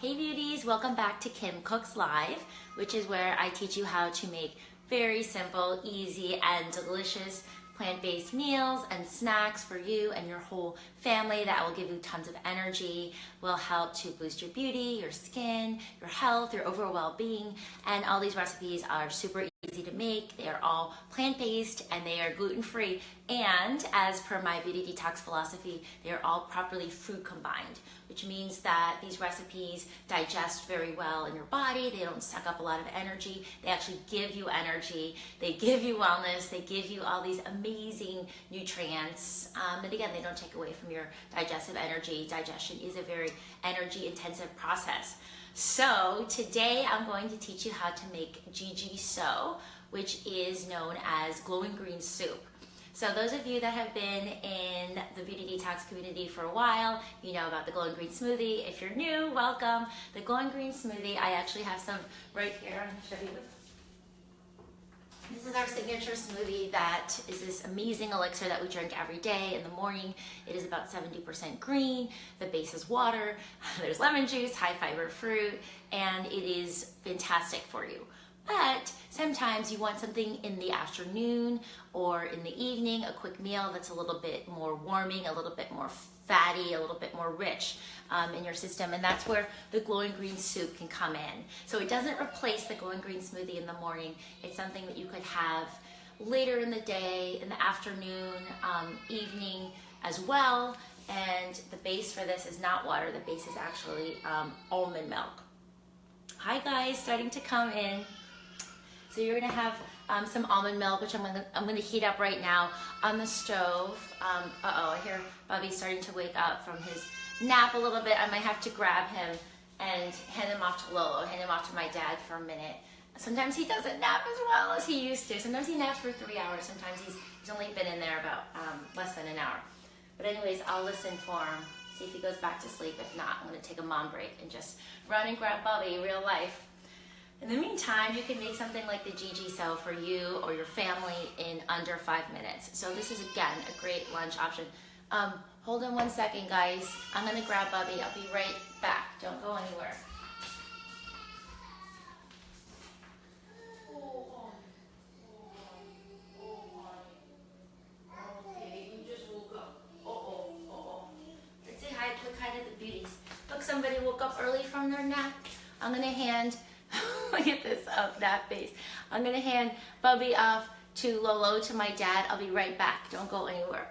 Hey beauties, welcome back to Kim Cooks Live, which is where I teach you how to make very simple, easy, and delicious plant-based meals and snacks for you and your whole family that will give you tons of energy, will help to boost your beauty, your skin, your health, your overall well-being. And all these recipes are super easy to make. They are all plant-based and they are gluten-free. And as per my beauty detox philosophy, they are all properly fruit combined, which means that these recipes digest very well in your body. They don't suck up a lot of energy. They actually give you energy. They give you wellness. They give you all these amazing nutrients. And again, they don't take away from your digestive energy. Digestion is a very energy intensive process. So today I'm going to teach you how to make GGSo, which is known as glowing green soup. So those of you that have been in the beauty detox community for a while, you know about the glowing green smoothie. If you're new, welcome. The glowing green smoothie, I actually have some right here. I'm going to show you. This is our signature smoothie that is this amazing elixir that we drink every day in the morning. It is about 70% green. The base is water. There's lemon juice, high fiber fruit, and it is fantastic for you. But sometimes you want something in the afternoon or in the evening, a quick meal that's a little bit more warming, a little bit more fatty, a little bit more rich in your system. And that's where the glowing green soup can come in. So it doesn't replace the glowing green smoothie in the morning. It's something that you could have later in the day, in the afternoon, evening as well. And the base for this is not water. The base is actually almond milk. Hi guys, starting to come in. So you're gonna have some almond milk, which I'm gonna heat up right now on the stove. I hear Bubby starting to wake up from his nap a little bit. I might have to grab him and hand him off to Lolo, hand him off to my dad for a minute. Sometimes he doesn't nap as well as he used to. Sometimes he naps for 3 hours. Sometimes he's only been in there about less than an hour. But anyways, I'll listen for him, see if he goes back to sleep. If not, I'm gonna take a mom break and just run and grab Bubby, real life. In the meantime, you can make something like the GGSo for you or your family in under 5 minutes. So this is, again, a great lunch option. Hold on 1 second, guys. I'm gonna grab Bubby. I'll be right back. Don't go anywhere. Okay, you just woke up. Let's say hi, quick hi to the beauties. Look, somebody woke up early from their nap. I'm gonna hand look at this that face. I'm gonna hand Bubby off to Lolo, to my dad. I'll be right back. Don't go anywhere.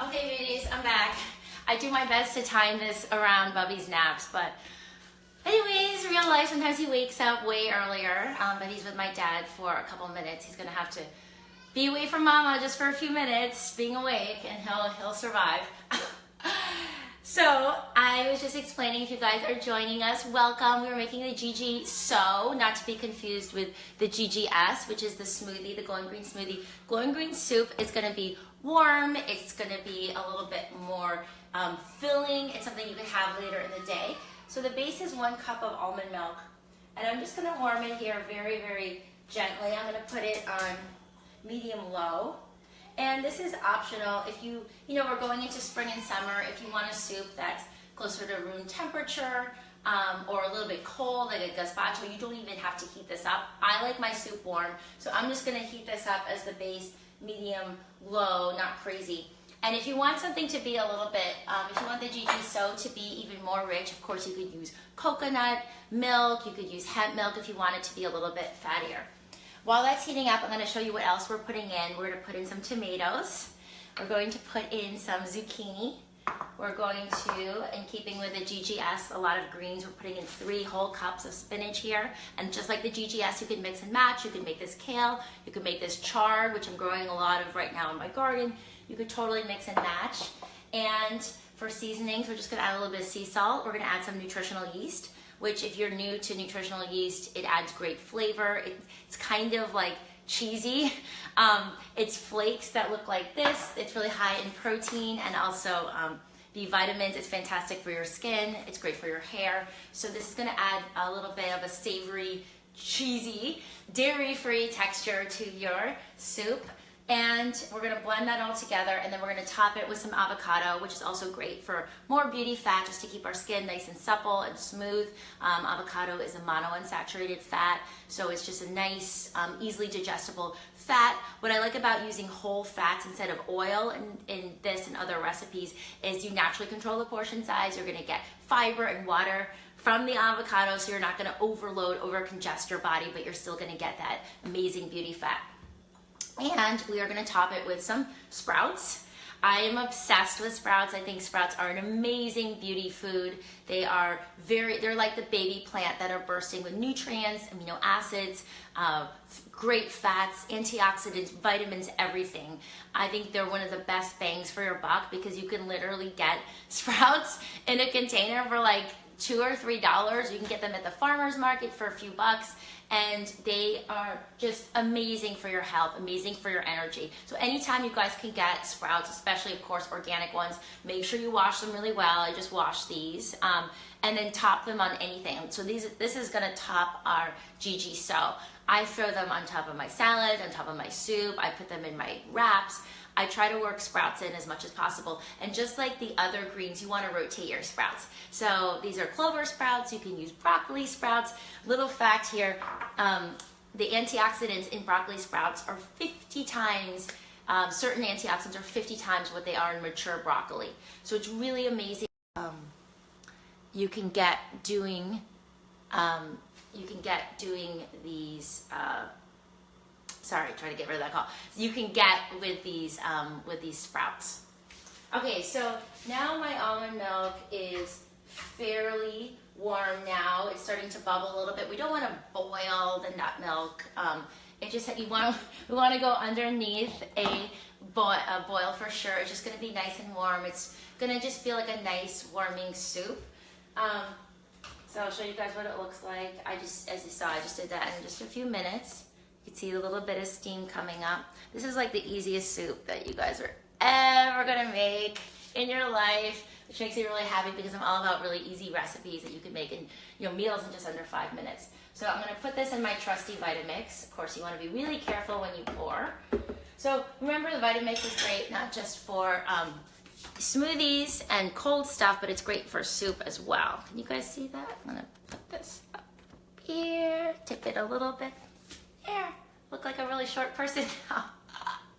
Okay, beauties, I'm back. I do my best to time this around Bubby's naps, but anyways, real life, sometimes he wakes up way earlier, but he's with my dad for a couple minutes. He's gonna have to be away from Mama just for a few minutes, being awake, and he'll survive. So I was just explaining, if you guys are joining us, welcome. We're making the GGSo, not to be confused with the GGS, which is the smoothie, the glowing green smoothie. Glowing green soup is gonna be warm. It's gonna be a little bit more filling. It's something you can have later in the day. So the base is 1 cup of almond milk. And I'm just gonna warm it here very, very gently. I'm gonna put it on medium low. And this is optional. If you know, we're going into spring and summer. If you want a soup that's closer to room temperature or a little bit cold, like a gazpacho, you don't even have to heat this up. I like my soup warm, so I'm just gonna heat this up as the base, medium low, not crazy. And if you want something to be a little bit, if you want the GGSo to be even more rich, of course you could use coconut milk, you could use hemp milk if you want it to be a little bit fattier. While that's heating up, I'm going to show you what else we're putting in. We're going to put in some tomatoes. We're going to put in some zucchini. We're going to, in keeping with the GGS, a lot of greens, we're putting in 3 whole cups of spinach here. And just like the GGS, you can mix and match. You can make this kale. You can make this chard, which I'm growing a lot of right now in my garden. You could totally mix and match. And for seasonings, we're just gonna add a little bit of sea salt. We're gonna add some nutritional yeast, which if you're new to nutritional yeast, it adds great flavor. It's kind of like cheesy. It's flakes that look like this. It's really high in protein and also B vitamins. It's fantastic for your skin. It's great for your hair. So this is gonna add a little bit of a savory, cheesy, dairy-free texture to your soup. And we're gonna blend that all together, and then we're gonna top it with some avocado, which is also great for more beauty fat, just to keep our skin nice and supple and smooth. Avocado is a monounsaturated fat, so it's just a nice, easily digestible fat. What I like about using whole fats instead of oil in this and other recipes is you naturally control the portion size. You're gonna get fiber and water from the avocado, so you're not gonna overload, over-congest your body, but you're still gonna get that amazing beauty fat. And we are gonna top it with some sprouts. I am obsessed with sprouts. I think sprouts are an amazing beauty food. They're like the baby plant that are bursting with nutrients, amino acids, great fats, antioxidants, vitamins, everything. I think they're one of the best bangs for your buck because you can literally get sprouts in a container for like $2 or $3. You can get them at the farmer's market for a few bucks, and they are just amazing for your health, amazing for your energy. So anytime you guys can get sprouts, especially of course organic ones, make sure you wash them really well. I just washed these, and then top them on anything. So this is gonna top our GGSo. I throw them on top of my salad, on top of my soup. I put them in my wraps. I try to work sprouts in as much as possible. And just like the other greens, you want to rotate your sprouts. So these are clover sprouts. You can use broccoli sprouts. Little fact here, the antioxidants in broccoli sprouts are 50 times, certain antioxidants are 50 times what they are in mature broccoli. So it's really amazing. You can get doing these, sorry, try to get rid of that call. You can get with these sprouts. Okay, so now my almond milk is fairly warm now. It's starting to bubble a little bit. We don't want to boil the nut milk. We want to go underneath a boil for sure. It's just going to be nice and warm. It's going to just feel like a nice warming soup. So I'll show you guys what it looks like. As you saw, I just did that in just a few minutes. You can see a little bit of steam coming up. This is like the easiest soup that you guys are ever gonna make in your life, which makes me really happy because I'm all about really easy recipes that you can make in meals in just under 5 minutes. So I'm gonna put this in my trusty Vitamix. Of course, you wanna be really careful when you pour. So remember, the Vitamix is great not just for smoothies and cold stuff, but it's great for soup as well. Can you guys see that? I'm gonna put this up here, tip it a little bit. There, look like a really short person now.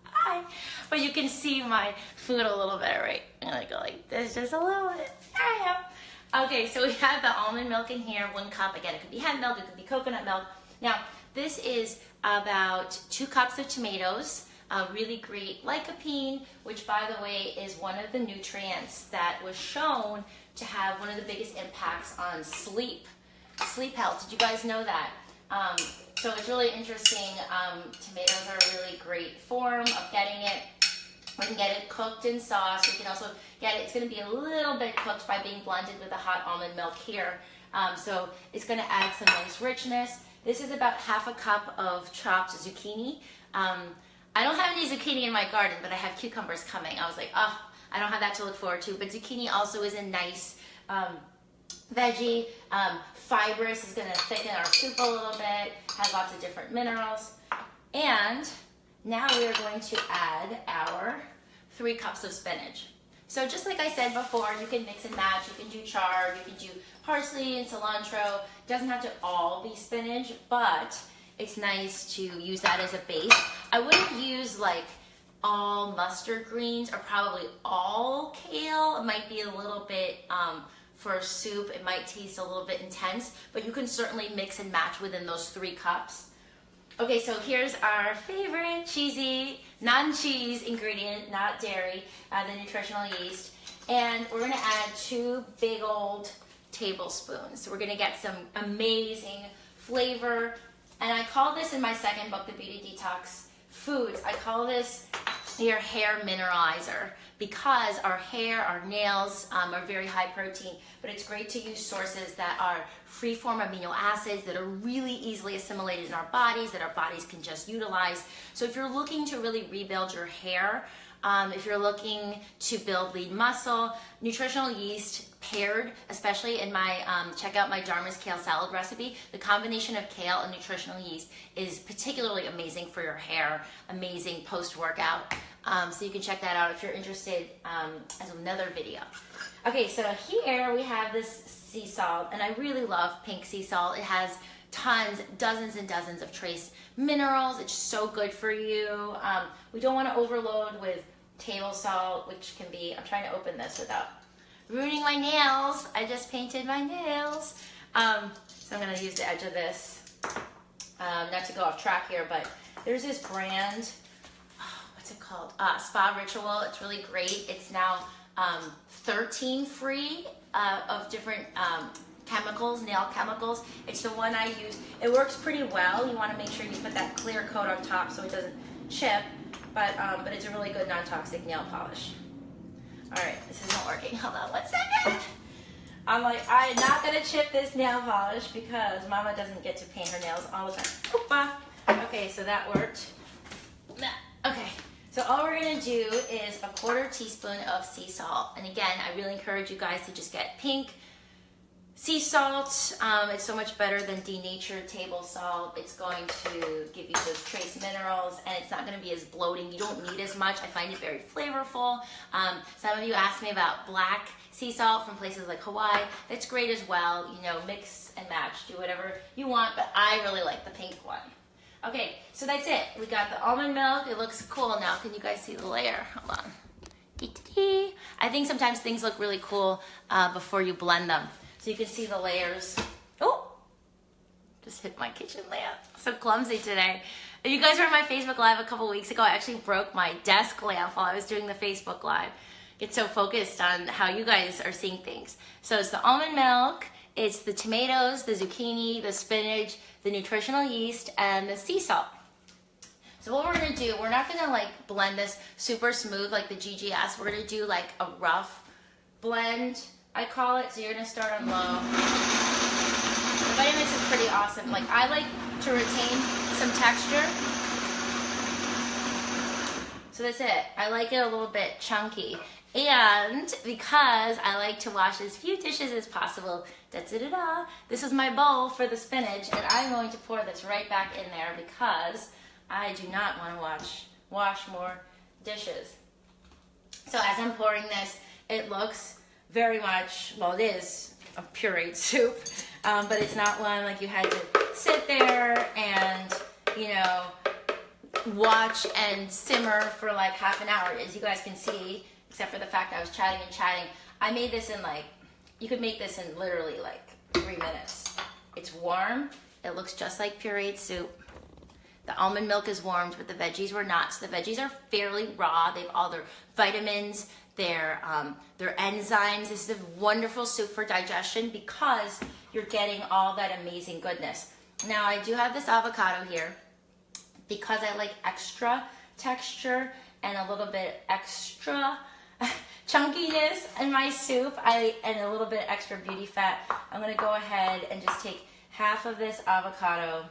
Hi. But you can see my food a little bit, right? I'm gonna go like this just a little bit. There I am. Okay, so we have the almond milk in here, 1 cup. Again, it could be hemp milk, it could be coconut milk. Now, this is about 2 cups of tomatoes, really great lycopene, which by the way is one of the nutrients that was shown to have one of the biggest impacts on sleep health. Did you guys know that? So it's really interesting. Tomatoes are a really great form of getting it. We can get it cooked in sauce. We can also get it, it's going to be a little bit cooked by being blended with the hot almond milk here. So it's going to add some nice richness. This is about 1/2 cup of chopped zucchini. I don't have any zucchini in my garden, but I have cucumbers coming. I was like, oh, I don't have that to look forward to. But zucchini also is a nice veggie. Fibrous, is going to thicken our soup a little bit, has lots of different minerals. And now we are going to add our 3 cups of spinach. So just like I said before, you can mix and match. You can do chard, you can do parsley and cilantro. It doesn't have to all be spinach, but it's nice to use that as a base. I wouldn't use like all mustard greens or probably all kale. It might be a little bit, for soup, it might taste a little bit intense, but you can certainly mix and match within those 3 cups. Okay, so here's our favorite cheesy, non-cheese ingredient, not dairy, the nutritional yeast. And we're gonna add 2 big old tablespoons. So we're gonna get some amazing flavor. And I call this in my second book, The Beauty Detox Foods, I call this your hair mineralizer, because our hair, our nails are very high protein, but it's great to use sources that are free-form amino acids that are really easily assimilated in our bodies, that our bodies can just utilize. So if you're looking to really rebuild your hair, if you're looking to build lean muscle, nutritional yeast paired, especially in my, check out my Dharma's kale salad recipe, the combination of kale and nutritional yeast is particularly amazing for your hair, amazing post-workout. So you can check that out if you're interested as another video. Okay, so here we have this sea salt, and I really love pink sea salt. It has tons, dozens and dozens of trace minerals. It's so good for you. We don't want to overload with table salt, which can be, I'm trying to open this without ruining my nails. I just painted my nails. So I'm going to use the edge of this, not to go off track here, but there's this brand, what's it called? Spa Ritual. It's really great. It's now 13 free of different chemicals, nail chemicals. It's the one I use. It works pretty well. You want to make sure you put that clear coat on top so it doesn't chip, but it's a really good non-toxic nail polish. All right, this isn't working. Hold on 1 second. I'm like, I'm not gonna chip this nail polish because Mama doesn't get to paint her nails all the time. Oopa. Okay, so that worked. Okay, so all we're gonna do is a 1/4 teaspoon of sea salt. And again, I really encourage you guys to just get pink sea salt. It's so much better than denatured table salt. It's going to give you those trace minerals, and it's not going to be as bloating. You don't need as much. I find it very flavorful. Some of you asked me about black sea salt from places like Hawaii. That's great as well. You know, mix and match. Do whatever you want, but I really like the pink one. Okay, so that's it. We got the almond milk. It looks cool now. Can you guys see the layer? Hold on. I think sometimes things look really cool before you blend them. So you can see the layers. Oh, just hit my kitchen lamp. So clumsy today. If you guys were on my Facebook Live a couple weeks ago, I actually broke my desk lamp while I was doing the Facebook Live. Get so focused on how you guys are seeing things. So it's the almond milk, it's the tomatoes, the zucchini, the spinach, the nutritional yeast, and the sea salt. So what we're gonna do, we're not gonna like blend this super smooth like the GGS. We're gonna do like a rough blend, I call it. So you're gonna start on low. The Vitamix is pretty awesome. Like, I like to retain some texture. So that's it. I like it a little bit chunky. And because I like to wash as few dishes as possible, da-da-da-da, this is my bowl for the spinach, and I'm going to pour this right back in there because I do not want to wash more dishes. So as I'm pouring this, it looks very much, well, it is a pureed soup, but it's not one like you had to sit there and, you know, watch and simmer for like half an hour. As you guys can see, except for the fact I was chatting and chatting, I made this in like, you could make this in literally like 3 minutes. It's warm. It looks just like pureed soup. The almond milk is warmed, but the veggies were not. So the veggies are fairly raw. They have all their vitamins, their enzymes. This is a wonderful soup for digestion because you're getting all that amazing goodness. Now I do have this avocado here because I like extra texture and a little bit extra chunkiness in my soup, and a little bit extra beauty fat. I'm gonna go ahead and just take half of this avocado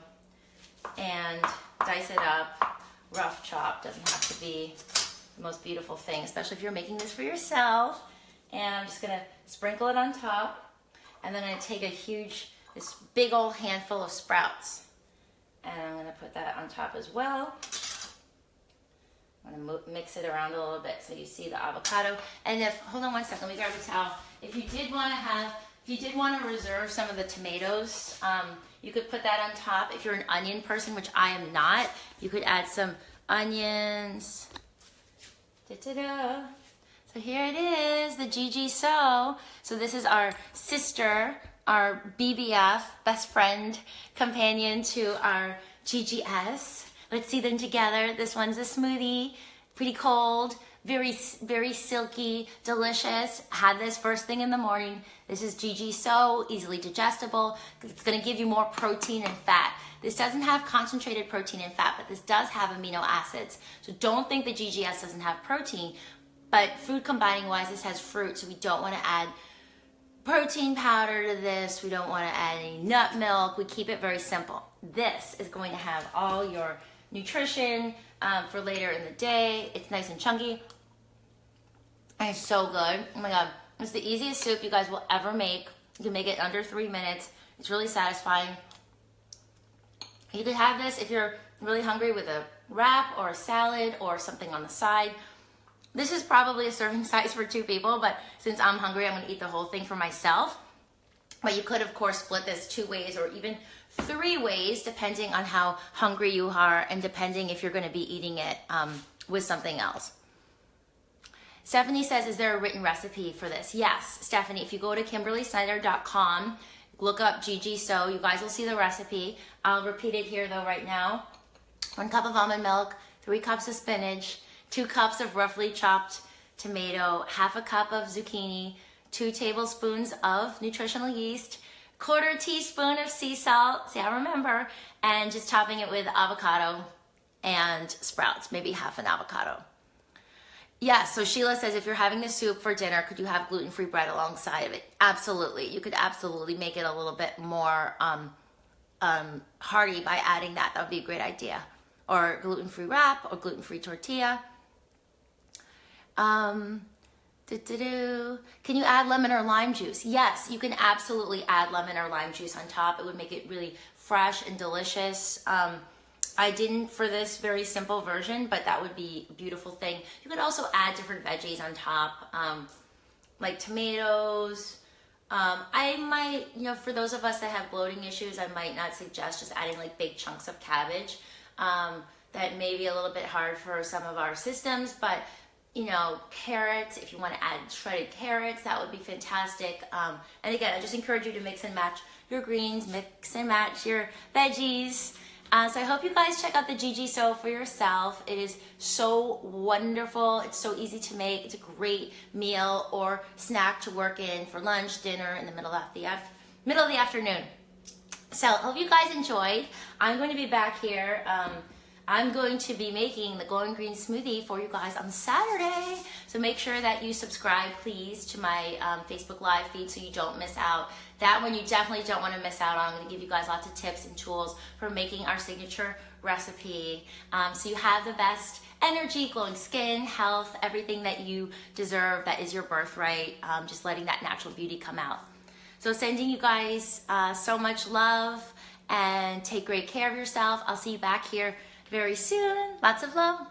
and dice it up, rough chop. Doesn't have to be the most beautiful thing, especially if you're making this for yourself. And I'm just gonna sprinkle it on top, and then I'm gonna take this big old handful of sprouts, and I'm gonna put that on top as well. I'm gonna mix it around a little bit so you see the avocado. And hold on 1 second, let me grab a towel. If you did want to reserve some of the tomatoes, you could put that on top. If you're an onion person, which I am not, you could add some onions. Da-da-da. So here it is, the GGSo. So this is our sister, our BBF, best friend, companion to our GGS. Let's see them together. This one's a smoothie, pretty cold, very, very silky, delicious. Had this first thing in the morning. This is GGSo, easily digestible. It's gonna give you more protein and fat This doesn't have concentrated protein and fat, but this does have amino acids. So don't think the GGS doesn't have protein, but food combining wise, this has fruit, so we don't want to add protein powder to this. We don't want to add any nut milk. We keep it very simple. This is going to have all your nutrition for later in the day. It's nice and chunky. And it's so good. Oh my God. It's the easiest soup you guys will ever make. You can make it under 3 minutes. It's really satisfying. You could have this if you're really hungry with a wrap or a salad or something on the side. This is probably a serving size for 2 people, but since I'm hungry, I'm gonna eat the whole thing for myself. But you could, of course, split this 2 ways or even 3 ways, depending on how hungry you are and depending if you're gonna be eating it with something else. Stephanie says, is there a written recipe for this? Yes, Stephanie, if you go to KimberlySnyder.com, look up GGSo, you guys will see the recipe. I'll repeat it here though right now. 1 cup of almond milk, 3 cups of spinach, 2 cups of roughly chopped tomato, 1/2 cup of zucchini, 2 tablespoons of nutritional yeast, 1/4 teaspoon of sea salt, see I remember, and just topping it with avocado and sprouts, maybe half an avocado. Yeah, so Sheila says, if you're having the soup for dinner, could you have gluten-free bread alongside of it? Absolutely. You could absolutely make it a little bit more hearty by adding that. That would be a great idea. Or gluten-free wrap or gluten-free tortilla. Can you add lemon or lime juice? Yes, you can absolutely add lemon or lime juice on top. It would make it really fresh and delicious. I didn't for this very simple version, but that would be a beautiful thing. You could also add different veggies on top, like tomatoes. I might, for those of us that have bloating issues, I might not suggest just adding like big chunks of cabbage. That may be a little bit hard for some of our systems, but carrots, if you want to add shredded carrots, that would be fantastic. And again, I just encourage you to mix and match your greens, mix and match your veggies. So I hope you guys check out the GGSo for yourself. It is so wonderful. It's so easy to make. It's a great meal or snack to work in for lunch, dinner, in the middle of the afternoon. So I hope you guys enjoyed. I'm going to be back here. I'm going to be making the Glowing Green smoothie for you guys on Saturday. So make sure that you subscribe, please, to my Facebook Live feed so you don't miss out. That one you definitely don't want to miss out on. I'm going to give you guys lots of tips and tools for making our signature recipe. So you have the best energy, glowing skin, health, everything that you deserve, that is your birthright. Just letting that natural beauty come out. So sending you guys so much love and take great care of yourself. I'll see you back here very soon. Lots of love.